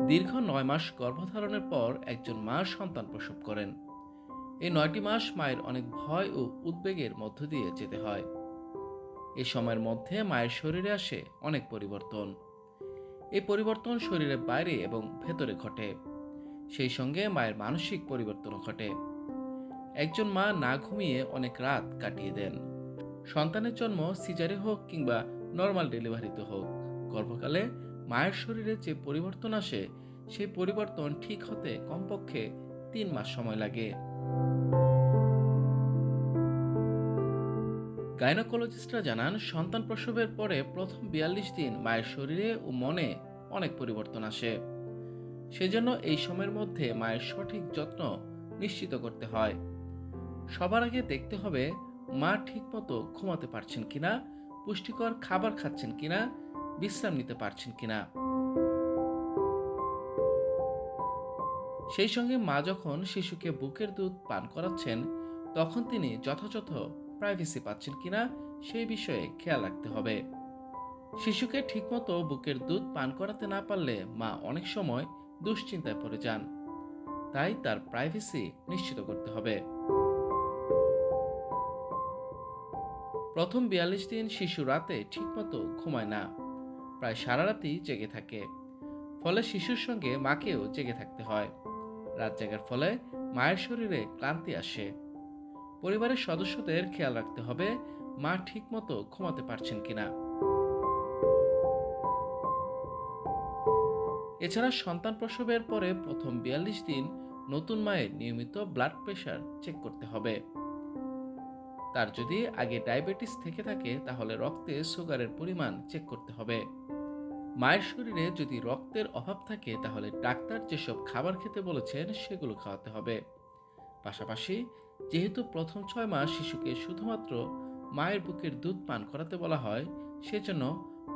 দীর্ঘ ৯ মাস গর্ভধারণের পর একজন মা সন্তান প্রসব করেন। এই ৯টি মাস মায়ের অনেক ভয় ও উদ্বেগের মধ্য দিয়ে যেতে হয়। এই সময়ের মধ্যে মায়ের শরীরে আসে অনেক পরিবর্তন। এই পরিবর্তন শরীরের বাইরে এবং ভেতরে ঘটে। সেই সঙ্গে মায়ের মানসিক পরিবর্তনও ঘটে। একজন মা না ঘুমিয়ে অনেক রাত কাটিয়ে দেন। সন্তানের জন্ম সিজারে হোক কিংবা নর্মাল ডেলিভারিতে হোক, গর্ভকালে মায়ের শরীরে যে পরিবর্তন আসে সেই পরিবর্তন ঠিক হতে কমপক্ষে 3 মাস সময় লাগে। গাইনোকোলজিস্টরা জানান, সন্তান প্রসবের পরে প্রথম 42 দিন মায়ের শরীরে ও মনে অনেক পরিবর্তন আসে। সেজন্য এই সময়ের মধ্যে মায়ের সঠিক যত্ন নিশ্চিত করতে হয়। সবার আগে দেখতে হবে মা ঠিকমতো ঘুমাতে পারছেন কিনা, পুষ্টিকর খাবার খাচ্ছেন কিনা, বিশ্রাম নিতে পারছেন কিনা। সেই সঙ্গে মা যখন শিশুকে বুকের দুধ পান করাচ্ছেন, তখন তিনি যথাযথ প্রাইভেসি পাচ্ছেন কিনা সেই বিষয়ে খেয়াল রাখতে হবে। শিশুকে ঠিকমতো বুকের দুধ পান করাতে না পারলে মা অনেক সময় দুশ্চিন্তায় পড়ে যান। তাই তার প্রাইভেসি নিশ্চিত করতে হবে। প্রথম 42 দিন শিশু রাতে ঠিকমতো ঘুমায় না, প্রায় সারা রাতই জেগে থাকে। ফলে শিশুর সঙ্গে মাকেও জেগে থাকতে হয়। রাত জাগার ফলে মায়ের শরীরে ক্লান্তি আসে। পরিবারের সদস্যদের খেয়াল রাখতে হবে মা ঠিকমতো ঘুমাতে পারছেন কিনা। এছাড়া সন্তান প্রসবের পরে প্রথম 42 দিন নতুন মায়ের নিয়মিত ব্লাড প্রেশার চেক করতে হবে। তার যদি আগে ডায়াবেটিস থেকে থাকে তাহলে রক্তে সুগারের পরিমাণ চেক করতে হবে। মায়ের শরীরে যদি রক্তের অভাব থাকে তাহলে ডাক্তার যেসব খাবার খেতে বলেছেন সেগুলো খাওয়াতে হবে। পাশাপাশি যেহেতু প্রথম 6 মাস শিশুকে শুধুমাত্র মায়ের বুকের দুধ পান করাতে বলা হয়, সেজন্য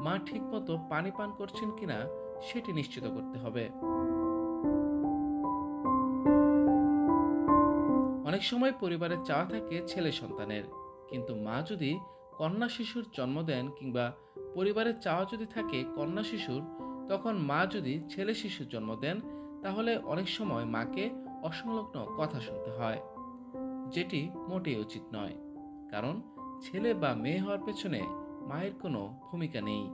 মা ঠিকমতো পানি পান করছেন কিনা সেটি নিশ্চিত করতে হবে। অনেক সময় পরিবারের চাওয়া থাকে ছেলে সন্তানের, কিন্তু মা যদি কন্যা শিশুর জন্ম দেন কিংবা পরিবারের চাওয়া যদি থাকে কন্যা শিশুর, তখন মা যদি ছেলে শিশুর জন্ম দেন তাহলে অনেক সময় মাকে অসংলগ্ন কথা শুনতে হয়, যেটি মোটেই উচিত নয়। কারণ ছেলে বা মেয়ে হওয়ার পেছনে মায়ের কোনো ভূমিকা নেই।